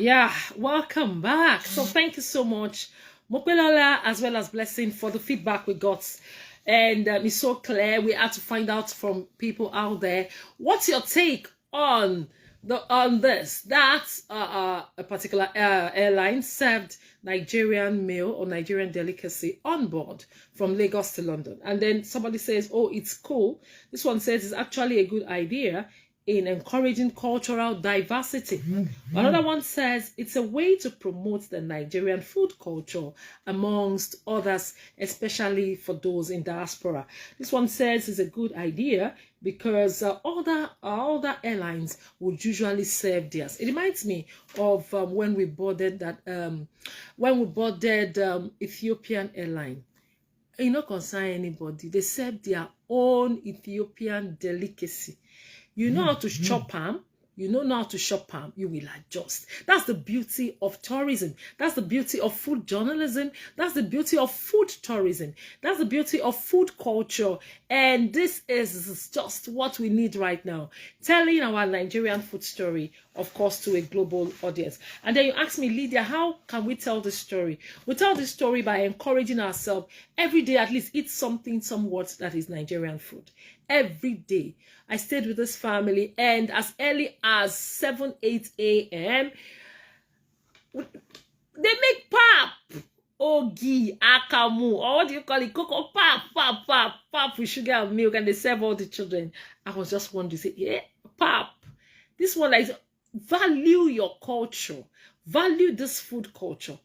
Yeah, welcome back. So thank you so much, Mopelola, as well as Blessing, for the feedback we got. And it's so clear. We had to find out from people out there. What's your take on this? That a particular airline served Nigerian meal or Nigerian delicacy on board from Lagos to London. And then somebody says, oh, it's cool. This one says it's actually a good idea in encouraging cultural diversity. Another one says it's a way to promote the Nigerian food culture amongst others, especially for those in diaspora. This one says it's a good idea because other airlines would usually serve theirs. It reminds me of when we boarded Ethiopian airline. You know, concern anybody, they serve their own Ethiopian delicacy. You know how to shop ham. You know how to shop ham. You will adjust. That's the beauty of tourism. That's the beauty of food journalism. That's the beauty of food tourism. That's the beauty of food culture. And this is just what we need right now. Telling our Nigerian food story, of course, to a global audience. And then you ask me, Lydia, how can we tell this story? We tell this story by encouraging ourselves every day, at least eat something somewhat that is Nigerian food. Every day. I stayed with this family, and as early as 7, 8 a.m., they make pap, ogi, akamu, or what do you call it? Cocoa pap with sugar and milk, and they serve all the children. I was just wondering to say, yeah, pap. This one is value your culture. Value this food culture.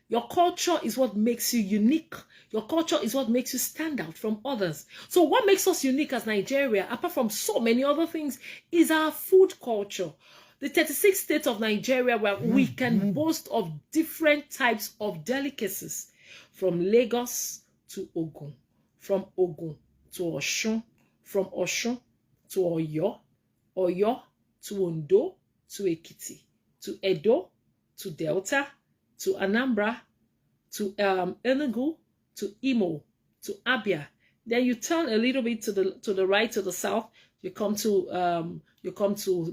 Your culture is what makes you unique. Your culture is what makes you stand out from others. So what makes us unique as Nigeria, apart from so many other things, is our food culture. The 36 states of Nigeria where we can boast of different types of delicacies. From Lagos to Ogun. From Ogun to Osun. From Osun to Oyo. Oyo to Ondo to Ekiti. To Edo to Delta. To Anambra, to Enugu, to Imo, to Abia. Then you turn a little bit to the right, to the south. You come to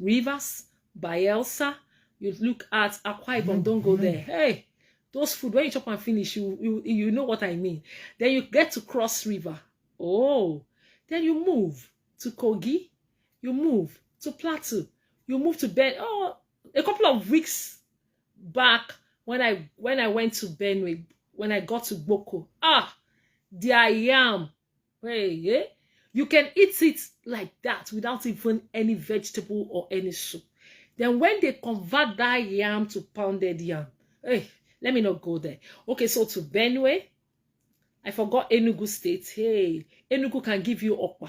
Rivers, Bayelsa. You look at Akwa Ibom. Don't go there. Hey, those food when you chop and finish, you know what I mean. Then you get to Cross River. Oh, then you move to Kogi. You move to Plateau. You move to Ben. Oh, a couple of weeks back. When I went to Benue, when I got to Boko, their yam, hey, yeah, you can eat it like that without even any vegetable or any soup. Then when they convert that yam to pounded yam, hey, let me not go there. Okay, so to Benue, I forgot Enugu State. Hey, Enugu can give you okpa.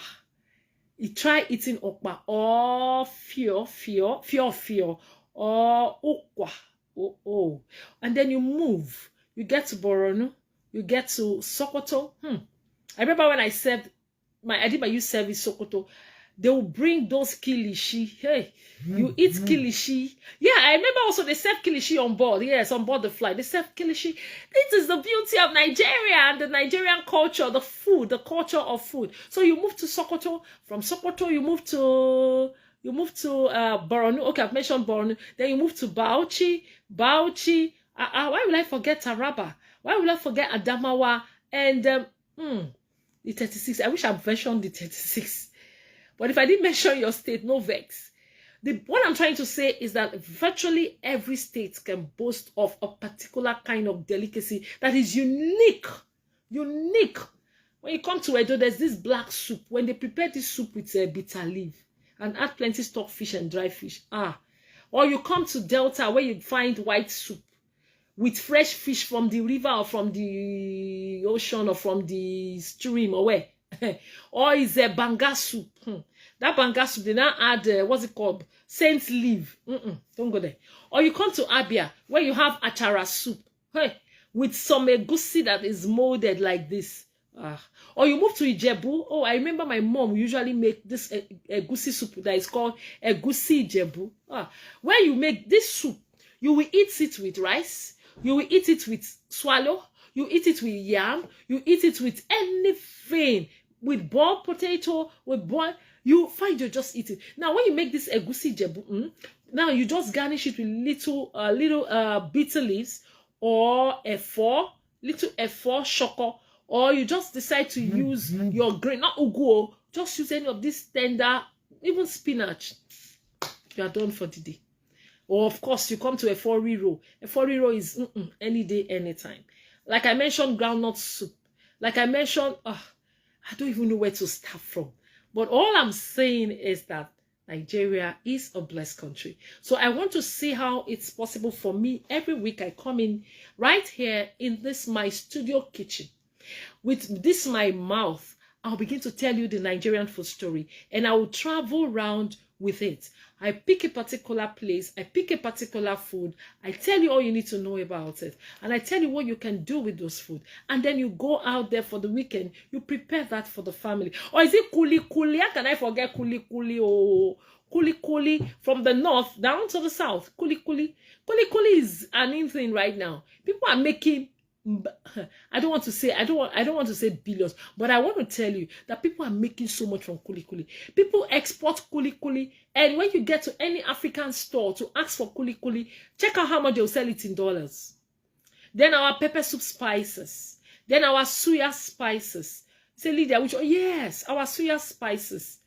You try eating okpa or fio, or okwa. Oh, and then you get to Borno, you get to Sokoto. I remember when I did my youth service Sokoto, they will bring those kilishi. Hey, you eat kilishi. Yeah, I remember also they serve kilishi on board. Yes, on board the flight, they serve kilishi. This is the beauty of Nigeria and the Nigerian culture, the food, the culture of food. So you move to Sokoto. From Sokoto, you move to Borno. Okay, I've mentioned Borno. Then you move to Bauchi. Why will I forget Taraba? Why will I forget Adamawa? And the 36. I wish I'd mentioned the 36. But if I didn't mention your state, no vex. What I'm trying to say is that virtually every state can boast of a particular kind of delicacy that is unique. Unique. When you come to Edo, there's this black soup. When they prepare this soup with bitter leaf and add plenty stockfish and dry fish. Or you come to Delta where you find white soup with fresh fish from the river or from the ocean or from the stream or where. Or is a banga soup. That banga soup, they now add, what's it called? Saint leaf. Don't go there. Or you come to Abia where you have achara soup. Hey, with some egusi that is molded like this. Or you move to Ijebu. Oh, I remember my mom usually make this egusi soup that is called egusi Ijebu. When you make this soup, you will eat it with rice. You will eat it with swallow. You eat it with yam. You eat it with anything. With boiled potato. You find you just eat it. Now, when you make this egusi jebu, now you just garnish it with little bitter leaves or little efo shoko, or you just decide to use your green, not ugu, just use any of this tender, even spinach. You are done for the day. Or of course, you come to a riro. A riro is any day, anytime. Like I mentioned, groundnut soup. Like I mentioned, I don't even know where to start from. But all I'm saying is that Nigeria is a blessed country. So I want to see how it's possible for me. Every week I come in right here in this my studio kitchen. With this my mouth, I'll begin to tell you the Nigerian food story. And I will travel around with it. I pick a particular place, I pick a particular food, I tell you all you need to know about it, and I tell you what you can do with those food. And then you go out there for the weekend, you prepare that for the family. Or is it kuli kuli? How can I forget kuli kuli? Oh, kuli kuli from the north down to the south. Kuli kuli. Kuli kuli is an in thing right now. People are making, I don't want to say billions, but I want to tell you that people are making so much from kuli kuli. People export kuli kuli, and when you get to any African store to ask for kuli kuli, check out how much they'll sell it in dollars. Then our pepper soup spices, then our suya spices. Say, Lydia, which? Oh yes, our suya spices.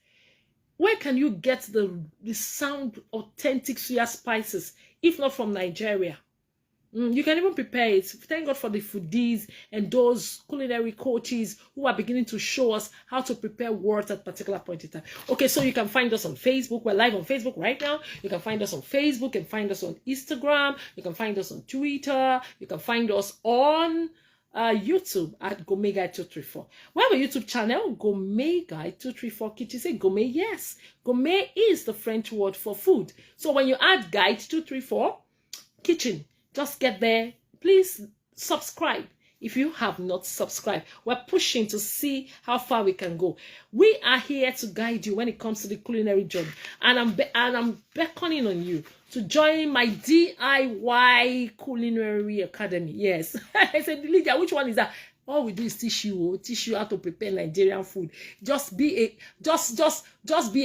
Where can you get the sound authentic suya spices if not from Nigeria? You can even prepare it. Thank God for the foodies and those culinary coaches who are beginning to show us how to prepare words at a particular point in time. Okay, so you can find us on Facebook. We're live on Facebook right now. You can find us on Facebook and find us on Instagram. You can find us on Twitter. You can find us on YouTube at Gourmet Guide 234. We have a YouTube channel, Gourmet Guide 234 Kitchen. Say gourmet, yes. Gourmet is the French word for food. So when you add Guide 234 Kitchen, just get there. Please subscribe if you have not subscribed. We're pushing to see how far we can go. We are here to guide you when it comes to the culinary job. And I'm beckoning on you to join my DIY Culinary Academy. Yes. I said, Lydia, which one is that? All we do is teach you how to prepare Nigerian food. Just be a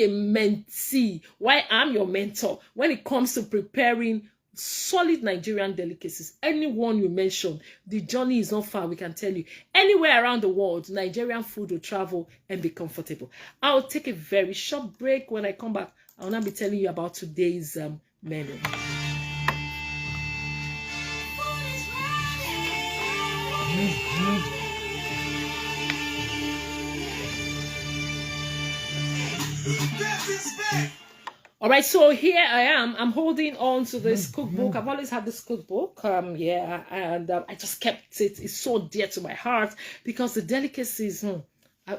mentee. Why I'm your mentor when it comes to preparing solid Nigerian delicacies. Anyone you mention, the journey is not far, we can tell you. Anywhere around the world, Nigerian food will travel and be comfortable. I'll take a very short break. When I come back, I'll now be telling you about today's menu. All right, so here I am. I'm holding on to this cookbook. I've always had this cookbook. I just kept it. It's so dear to my heart because the delicacies.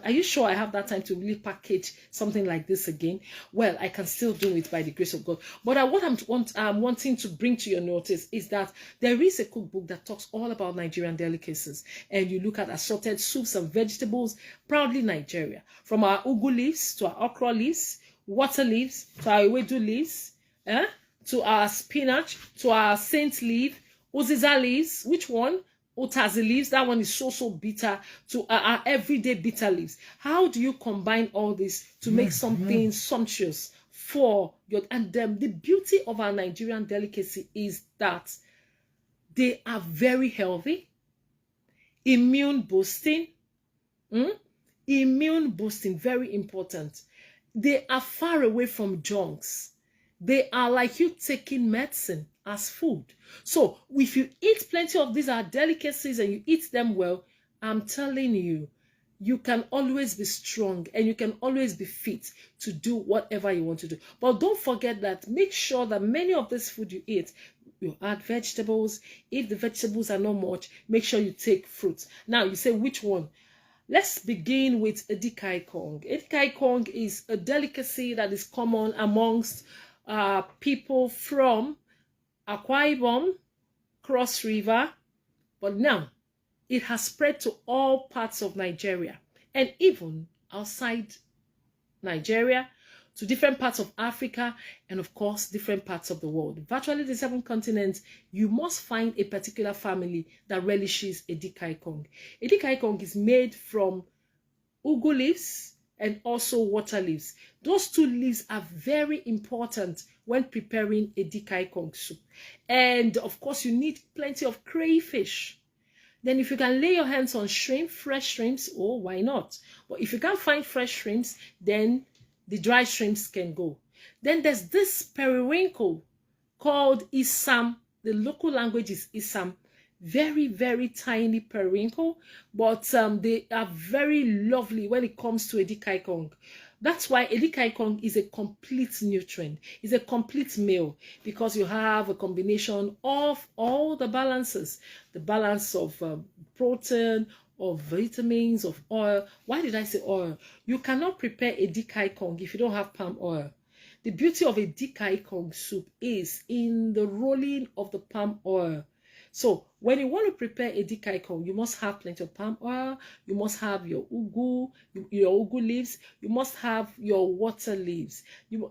Are you sure I have that time to really package something like this again? Well, I can still do it by the grace of God. But what I'm wanting to bring to your notice is that there is a cookbook that talks all about Nigerian delicacies. And you look at assorted soups and vegetables, proudly Nigeria. From our ugu leaves to our okra leaves, water leaves, to our ewedu leaves, to our spinach, to our saint leaf, uziza leaves. Which one? Utazi leaves. That one is so bitter. To our everyday bitter leaves. How do you combine all this to make something sumptuous for your? And the beauty of our Nigerian delicacy is that they are very healthy, immune boosting. Immune boosting, very important. They are far away from junks. They are like you taking medicine as food. So if you eat plenty of these are delicacies and you eat them well, I'm telling you, you can always be strong and you can always be fit to do whatever you want to do. But don't forget that, make sure that many of this food you eat, you add vegetables. If the vegetables are not much, make sure you take fruits. Now you say, which one? Let's begin with edikaikong. Edikaikong is a delicacy that is common amongst people from Akwa Ibom, Cross River, but now it has spread to all parts of Nigeria and even outside Nigeria, to different parts of Africa, and of course, different parts of the world. Virtually the 7 continents, you must find a particular family that relishes edikaikong. Edikaikong is made from ugu leaves, and also water leaves. Those two leaves are very important when preparing a dikaikong soup. And of course, you need plenty of crayfish. Then if you can lay your hands on shrimp, fresh shrimps, oh, why not? But if you can't find fresh shrimps, then the dry shrimps can go. Then there's this periwinkle called isam. The local language is isam. Very, very tiny periwinkle, but they are very lovely when it comes to edikaikong. That's why edikaikong is a complete nutrient. It's a complete meal because you have a combination of all the balances. The balance of protein, of vitamins, of oil. Why did I say oil? You cannot prepare edikaikong if you don't have palm oil. The beauty of a dikaikong soup is in the rolling of the palm oil. So when you want to prepare a dikaikong, you must have plenty of palm oil, you must have your ugu leaves, you must have your water leaves.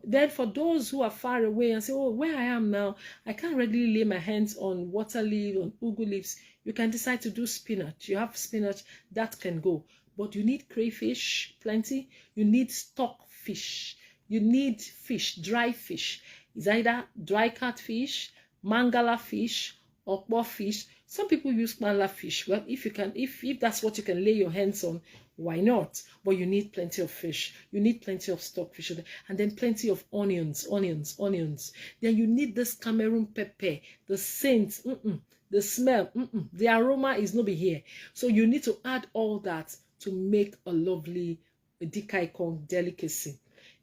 Then for those who are far away and say, oh, where I am now, I can't readily lay my hands on water leaves, on ugu leaves, you can decide to do spinach. You have spinach, that can go. But you need crayfish, plenty. You need stock fish. You need fish, dry fish. It's either dry catfish, mangala fish, okpo fish. Some people use mala fish. Well, if you can, if that's what you can lay your hands on, why not? But you need plenty of fish. You need plenty of stockfish, and then plenty of onions. Then you need this Cameroon pepper, the scent, the smell, the aroma is not be here. So you need to add all that to make a lovely dikaikong delicacy.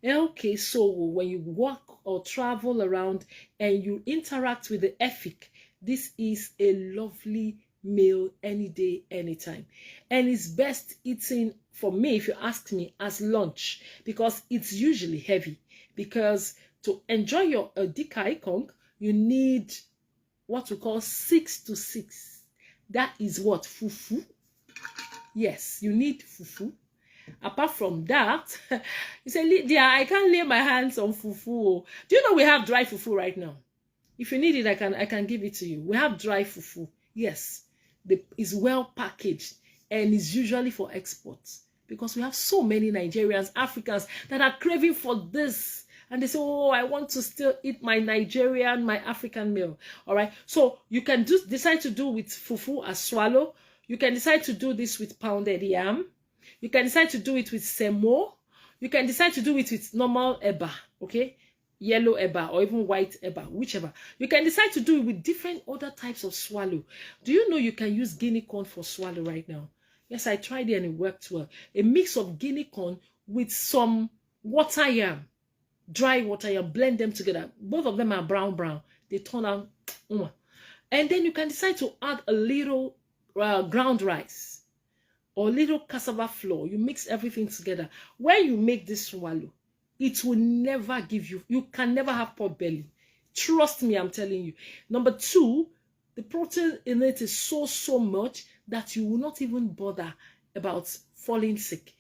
Okay, so when you walk or travel around and you interact with the efik, this is a lovely meal any day, anytime. And it's best eaten, for me, if you ask me, as lunch, because it's usually heavy. Because to enjoy your dikaikong, you need what we call 6 to 6. That is what? Fufu. Yes, you need fufu. Apart from that, you say, Lydia, I can't lay my hands on fufu. Do you know we have dry fufu right now? If you need it, I can give it to you. We have dry fufu. Yes, it's well packaged and it's usually for exports because we have so many Nigerians, Africans that are craving for this. And they say, oh, I want to still eat my Nigerian, my African meal. All right. So you can decide to do with fufu as swallow. You can decide to do this with pounded yam. You can decide to do it with semo. You can decide to do it with normal eba. Okay. Yellow eba or even white eba, whichever. You can decide to do it with different other types of swallow. Do you know you can use guinea corn for swallow right now? Yes, I tried it and it worked well. A mix of guinea corn with some water yam, dry water yam, blend them together. Both of them are brown. They turn out. And then you can decide to add a little ground rice or little cassava flour. You mix everything together. When you make this swallow, it will never give you can never have pot belly. Trust me, I'm telling you. Number 2, the protein in it is so much that you will not even bother about falling sick.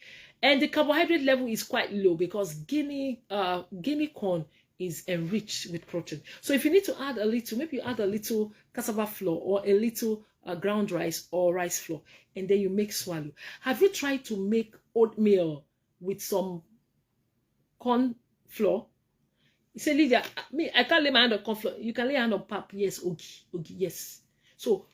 And the carbohydrate level is quite low because guinea corn is enriched with protein. So if you need to add a little, maybe you add a little cassava flour or a little ground rice or rice flour, and then you make swallow. Have you tried to make oatmeal with some corn flour? You say, Lydia, I can't lay my hand on corn flour. You can lay your hand on pap. Yes, ogi, yes. So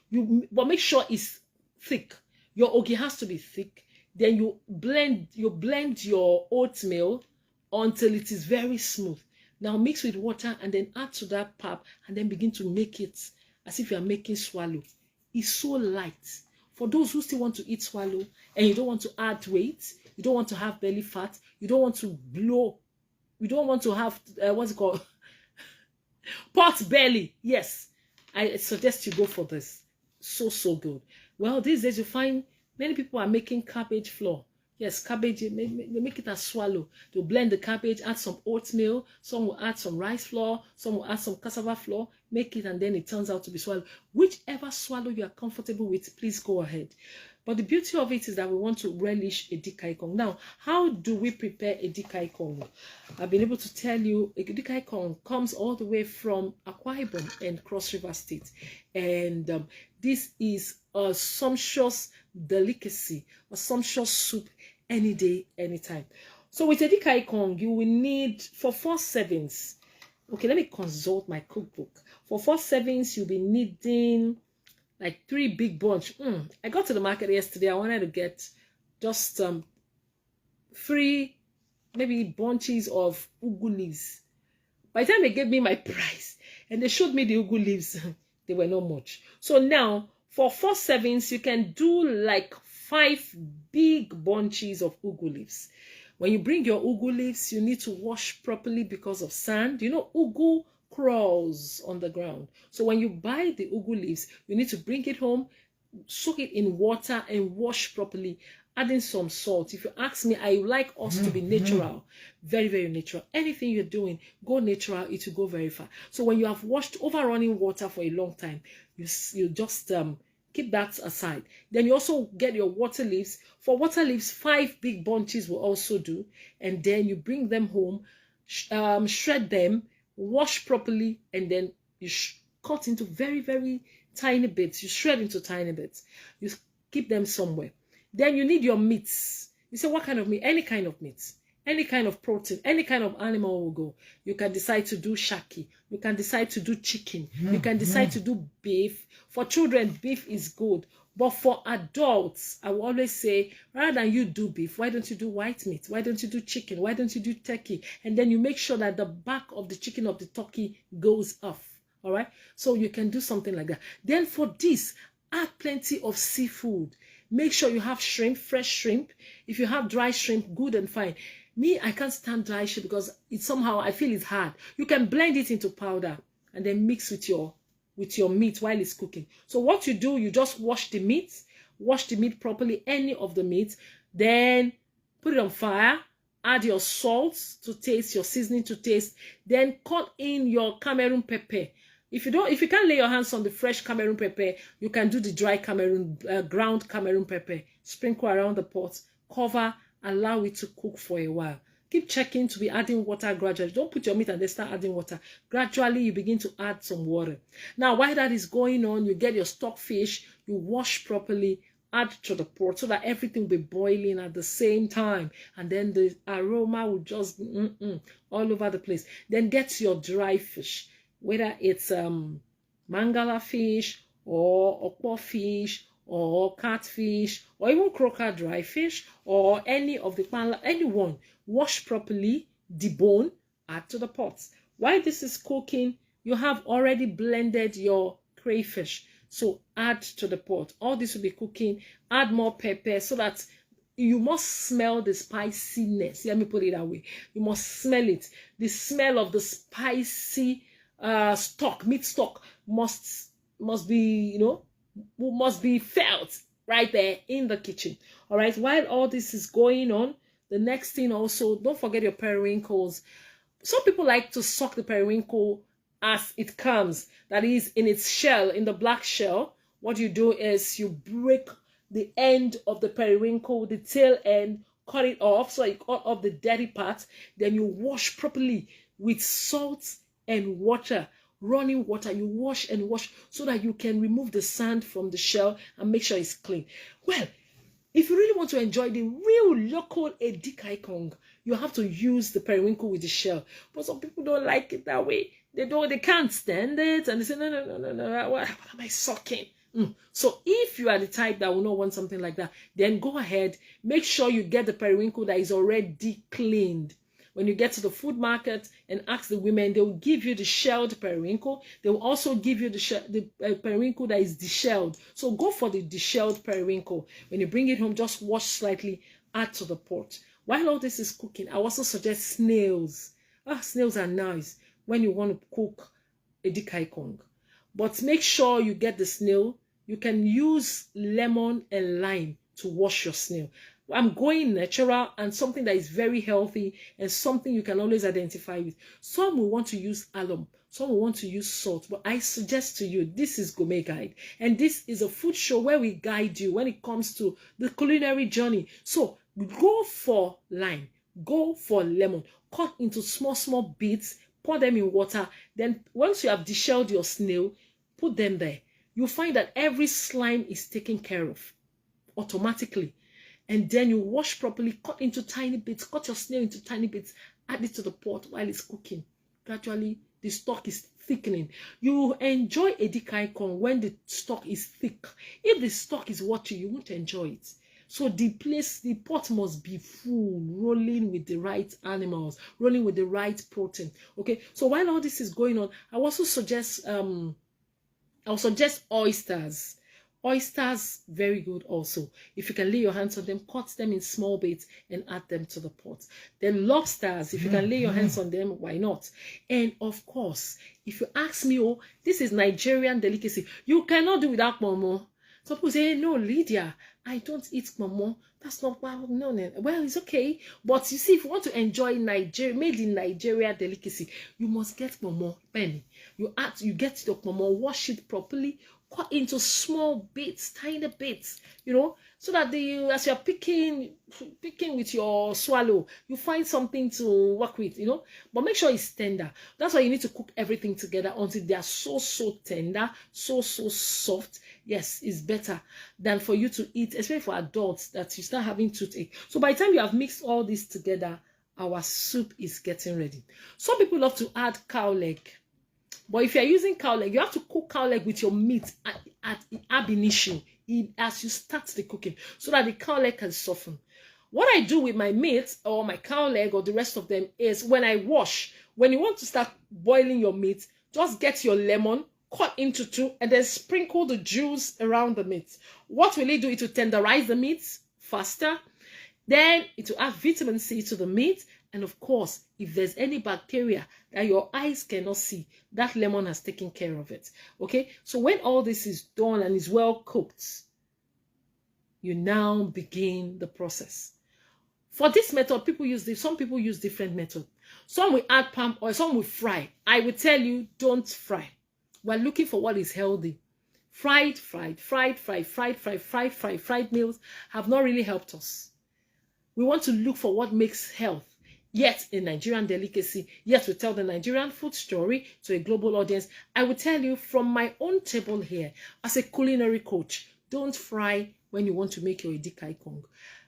but make sure it's thick. Your ogi has to be thick. Then you blend your oatmeal until it is very smooth. Now mix with water and then add to that pap and then begin to make it as if you are making swallow. It's so light. For those who still want to eat swallow and you don't want to add weight, you don't want to have belly fat, you don't want to blow, you don't want to have, what's it called? Pot belly. Yes, I suggest you go for this. So good. Well, these days you find many people are making cabbage flour. Yes, cabbage, they make it as swallow. They'll blend the cabbage, add some oatmeal, some will add some rice flour, some will add some cassava flour, make it, and then it turns out to be swallow. Whichever swallow you are comfortable with, please go ahead. But the beauty of it is that we want to relish a dikaikong. Now, how do we prepare a dikaikong? I've been able to tell you a dikaikong comes all the way from Akwa Ibom and Cross River State. And this is a sumptuous delicacy, a sumptuous soup any day, anytime. So with edikai kong, you will need, for 4 servings. Okay, let me consult my cookbook. For 4 servings, you'll be needing like 3 big bunch. I got to the market yesterday. I wanted to get just 3 maybe bunches of ugu leaves. By the time they gave me my price and they showed me the ugu leaves, they were not much. So now for 4 servings, you can do like 5 big bunches of ugu leaves. When you bring your ugu leaves, you need to wash properly because of sand. You know, ugu crawls on the ground. So when you buy the ugu leaves, you need to bring it home, soak it in water and wash properly, adding some salt. If you ask me, I like us to be natural, very, very natural. Anything you're doing, go natural, it will go very far. So when you have washed over running water for a long time, you just keep that aside. Then you also get your water leaves. For water leaves, 5 big bunches will also do. And then you bring them home, shred them, wash properly, and then you cut into very, very tiny bits. You shred into tiny bits. You keep them somewhere. Then you need your meats. You say, what kind of meat? Any kind of meat. Any kind of protein, any kind of animal will go. You can decide to do shaki. You can decide to do chicken. You can decide to do beef. For children, beef is good. But for adults, I will always say, rather than you do beef, why don't you do white meat? Why don't you do chicken? Why don't you do turkey? And then you make sure that the back of the chicken of the turkey goes off. All right? So you can do something like that. Then for this, add plenty of seafood. Make sure you have shrimp, fresh shrimp. If you have dry shrimp, good and fine. Me, I can't stand dry shrimp because it somehow, I feel it's hard. You can blend it into powder and then mix with your meat while it's cooking. So what you do, you just wash the meat properly, any of the meat, then put it on fire, add your salt to taste, your seasoning to taste, then cut in your Cameroon pepper. If you can't lay your hands on the fresh Cameroon pepper, you can do the dry Cameroon, ground Cameroon pepper. Sprinkle around the pot, cover, allow it to cook for a while. Keep checking to be adding water gradually. Don't put your meat and then start adding water. Gradually, you begin to add some water. Now, while that is going on, you get your stock fish, you wash properly, add to the pot so that everything will be boiling at the same time. And then the aroma will just all over the place. Then get your dry fish, whether it's mangala fish or okpo fish or catfish or even croaker dry fish or any of the anyone. Wash properly, debone, add to the pot. While this is cooking, you have already blended your crayfish. So add to the pot. All this will be cooking. Add more pepper so that you must smell the spiciness. Let me put it that way. You must smell it. The smell of the spicy stock, meat stock must be, must be felt right there in the kitchen. All right. While all this is going on, the next thing also, don't forget your periwinkles. Some people like to suck the periwinkle as it comes. That is, in its shell, in the black shell. What you do is you break the end of the periwinkle, the tail end, cut it off. So you cut off the dirty part. Then you wash properly with salt and water. Running water, you wash and wash so that you can remove the sand from the shell and make sure it's clean. Well, if you really want to enjoy the real local edikai kong, you have to use the periwinkle with the shell. But some people don't like it that way. They can't stand it, and they say, no, what am I sucking? So if you are the type that will not want something like that, then go ahead, make sure you get the periwinkle that is already cleaned. When you get to the food market and ask the women, they will give you the shelled periwinkle. They will also give you the periwinkle that is deshelled. So go for the deshelled periwinkle. When you bring it home, just wash slightly, add to the pot. While all this is cooking, I also suggest snails. Snails are nice when you want to cook edikai kong. But make sure you get the snail. You can use lemon and lime to wash your snail. I'm going natural and something that is very healthy and something you can always identify with. Some will want to use alum, some will want to use salt, but I suggest to you, this is Gourmet Guide, and this is a food show where we guide you when it comes to the culinary journey. So go for lime, go for lemon, cut into small bits, pour them in water. Then once you have deshelled your snail, put them there. You'll find that every slime is taken care of automatically. and then you wash properly, cut into tiny bits, cut your snail into tiny bits, add it to the pot while it's cooking. Gradually, the stock is thickening. You enjoy edikaikong when the stock is thick. If the stock is watery, you won't enjoy it. So the pot must be full, rolling with the right animals, rolling with the right protein. Okay. So while all this is going on, I also suggest oysters. Oysters, very good also. If you can lay your hands on them, cut them in small bits and add them to the pot. Then lobsters, if you can lay your hands on them, why not? And of course, if you ask me, oh, this is Nigerian delicacy. You cannot do without momo. Some people say, no, Lydia, I don't eat momo. That's not well, no. Well, it's okay. But you see, if you want to enjoy Nigeria, made in Nigeria delicacy, you must get momo. Penny. You get your momo, wash it properly, cut into small bits, tiny bits, you know, so that as you're picking with your swallow, you find something to work with, you know. But make sure it's tender. That's why you need to cook everything together until they are so tender, so soft. Yes, it's better than for you to eat, especially for adults, that you start having toothache. So by the time you have mixed all this together, our soup is getting ready. Some people love to add cow leg. But if you're using cow leg, you have to cook cow leg with your meat at ab initio as you start the cooking, so that the cow leg can soften. What I do with my meat or my cow leg or the rest of them is when I wash, when you want to start boiling your meat, just get your lemon, cut into two, and then sprinkle the juice around the meat. What will it do? It will tenderize the meat faster. Then it will add vitamin C to the meat. And of course, if there's any bacteria that your eyes cannot see, that lemon has taken care of it. Okay, so when all this is done and is well cooked, you now begin the process. For this method, some people use different methods. Some will add palm oil, some will fry. I will tell you, don't fry. We're looking for what is healthy. Fried meals have not really helped us. We want to look for what makes health. Yet a Nigerian delicacy, yet we tell the Nigerian food story to a global audience. I will tell you from my own table here, as a culinary coach, don't fry when you want to make your edikaikong.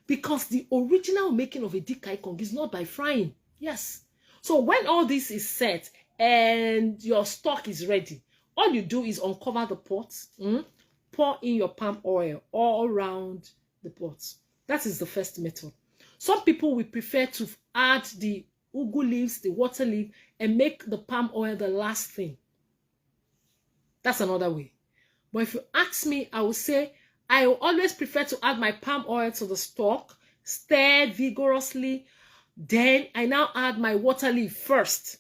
Because the original making of edikaikong is not by frying. Yes. So when all this is set and your stock is ready, all you do is uncover the pot, pour in your palm oil all around the pot. That is the first method. Some people will prefer to add the ugu leaves, the water leaf, and make the palm oil the last thing. That's another way. But if you ask me, I will say I will always prefer to add my palm oil to the stock, stir vigorously, then I now add my water leaf first.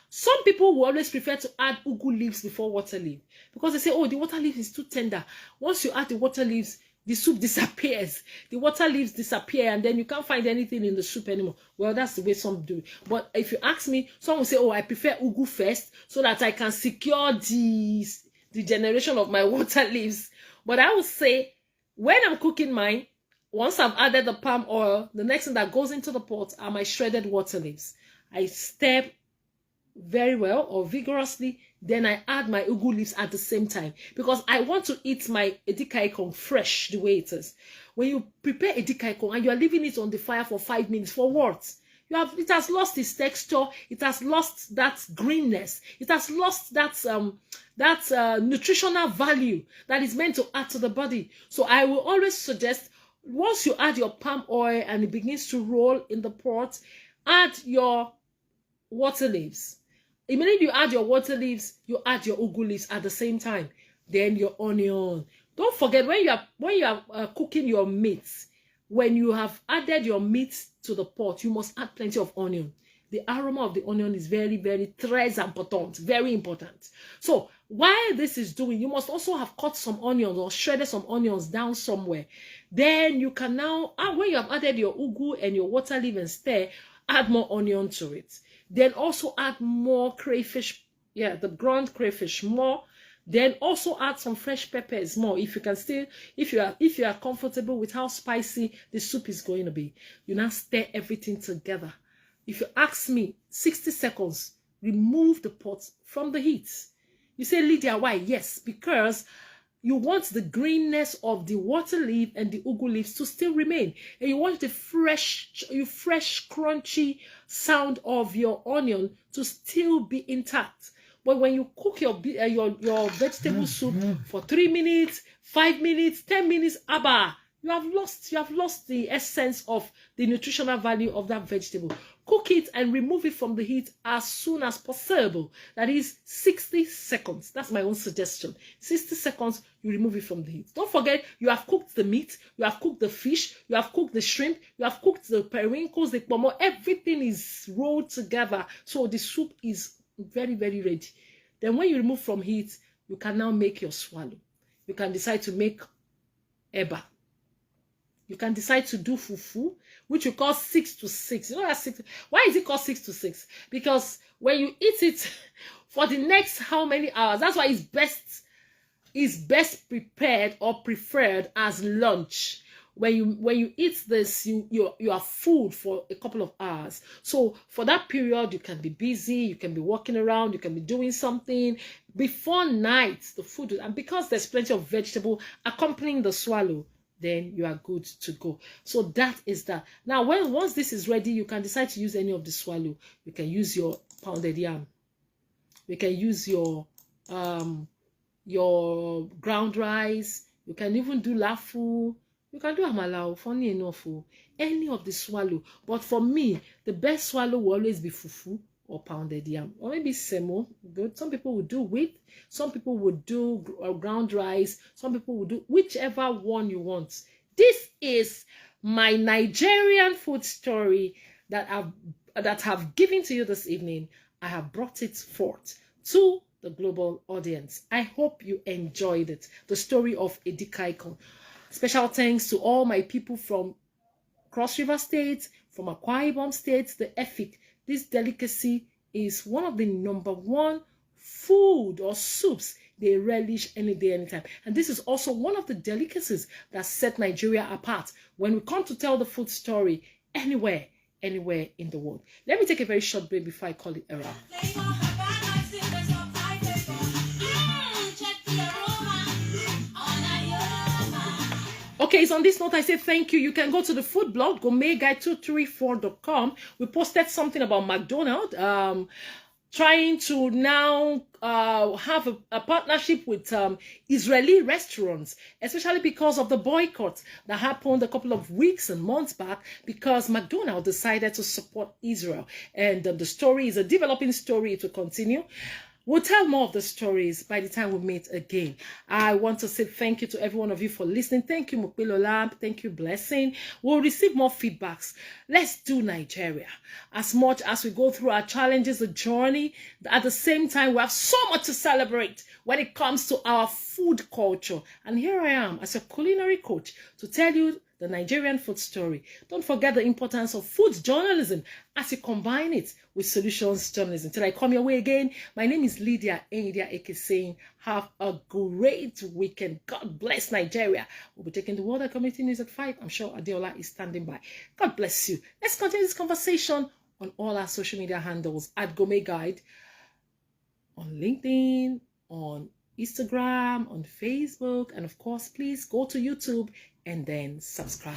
Some people will always prefer to add ugu leaves before water leaf because they say, oh, the water leaf is too tender. Once you add the water leaves, the soup disappears. The water leaves disappear and then you can't find anything in the soup anymore. Well, that's the way some do it. But if you ask me, some will say, oh, I prefer ugu first so that I can secure the generation of my water leaves. But I will say, when I'm cooking mine, once I've added the palm oil, the next thing that goes into the pot are my shredded water leaves. I stir very well or vigorously, then I add my ugu leaves at the same time because I want to eat my edikaikong fresh the way it is. When you prepare edikaikong and you are leaving it on the fire for 5 minutes, for what? It has lost its texture, it has lost that greenness, it has lost that nutritional value that is meant to add to the body. So I will always suggest, once you add your palm oil and it begins to roll in the pot, add your water leaves. Immediately you add your water leaves, you add your ugu leaves at the same time. Then your onion. Don't forget, when you are cooking your meat, when you have added your meat to the pot, you must add plenty of onion. The aroma of the onion is very, very très important, very important. So while this is doing, you must also have cut some onions or shredded some onions down somewhere. Then you can now, when you have added your ugu and your water leaf and stir, add more onion to it. Then also add more crayfish, the ground crayfish more. Then also add some fresh peppers more if you can still, if you are comfortable with how spicy the soup is going to be. You now stir everything together. If you ask me, 60 seconds, remove the pot from the heat. You say, Lydia, why? Yes, because you want the greenness of the water leaf and the ugu leaves to still remain, and you want the fresh, crunchy sound of your onion to still be intact. But when you cook your vegetable soup for 3 minutes, 5 minutes, 10 minutes, abba, you have lost the essence of the nutritional value of that vegetable. Cook it and remove it from the heat as soon as possible. That is 60 seconds. That's my own suggestion. 60 seconds, you remove it from the heat. Don't forget, you have cooked the meat, you have cooked the fish, you have cooked the shrimp, you have cooked the periwinkles, the pomo. Everything is rolled together. So the soup is very, very ready. Then when you remove from heat, you can now make your swallow. You can decide to make eba. You can decide to do fufu, which you call 6 to 6. You know that 6. Why is it called 6 to 6? Because when you eat it for the next how many hours, that's why it's best prepared or preferred as lunch. When you eat this, you are full for a couple of hours. So for that period, you can be busy, you can be walking around, you can be doing something. Before night, the food, and because there's plenty of vegetable accompanying the swallow, then you are good to go. So that is that. Now, once this is ready, you can decide to use any of the swallow. You can use your pounded yam. You can use your ground rice. You can even do lafu. You can do amala, funny enough, any of the swallow. But for me, the best swallow will always be fufu or pounded yam, or maybe semo. Good. Some people will do wheat, some people would do ground rice, some people will do whichever one you want. This is my Nigerian food story that have given to you this evening. I have brought it forth to the global audience. I hope you enjoyed it. The story of Edikaikon. Special thanks to all my people from Cross River State, from Akwa Ibom State, the Efik. This delicacy is one of the #1 food or soups they relish any day, anytime. And this is also one of the delicacies that set Nigeria apart when we come to tell the food story anywhere in the world. Let me take a very short break before I call it a wrap. Okay, so on this note, I say thank you. You can go to the food blog, gourmetguide234.com. We posted something about McDonald's trying to now have a partnership with Israeli restaurants, especially because of the boycott that happened a couple of weeks and months back, because McDonald's decided to support Israel. And the story is a developing story. It will continue. We'll tell more of the stories by the time we meet again. I want to say thank you to every one of you for listening. Thank you, Mukbilola. Thank you, Blessing. We'll receive more feedbacks. Let's do Nigeria. As much as we go through our challenges, the journey, at the same time, we have so much to celebrate when it comes to our food culture. And here I am as a culinary coach to tell you the Nigerian food story. Don't forget the importance of food journalism as you combine it with solutions journalism. Till I come your way again, my name is Lydia Enyidia Eke saying, have a great weekend. God bless Nigeria. We'll be taking the World Community News at 5. I'm sure Adeola is standing by. God bless you. Let's continue this conversation on all our social media handles at Gourmet Guide, on LinkedIn, on Instagram, on Facebook, and of course, please go to YouTube and then subscribe.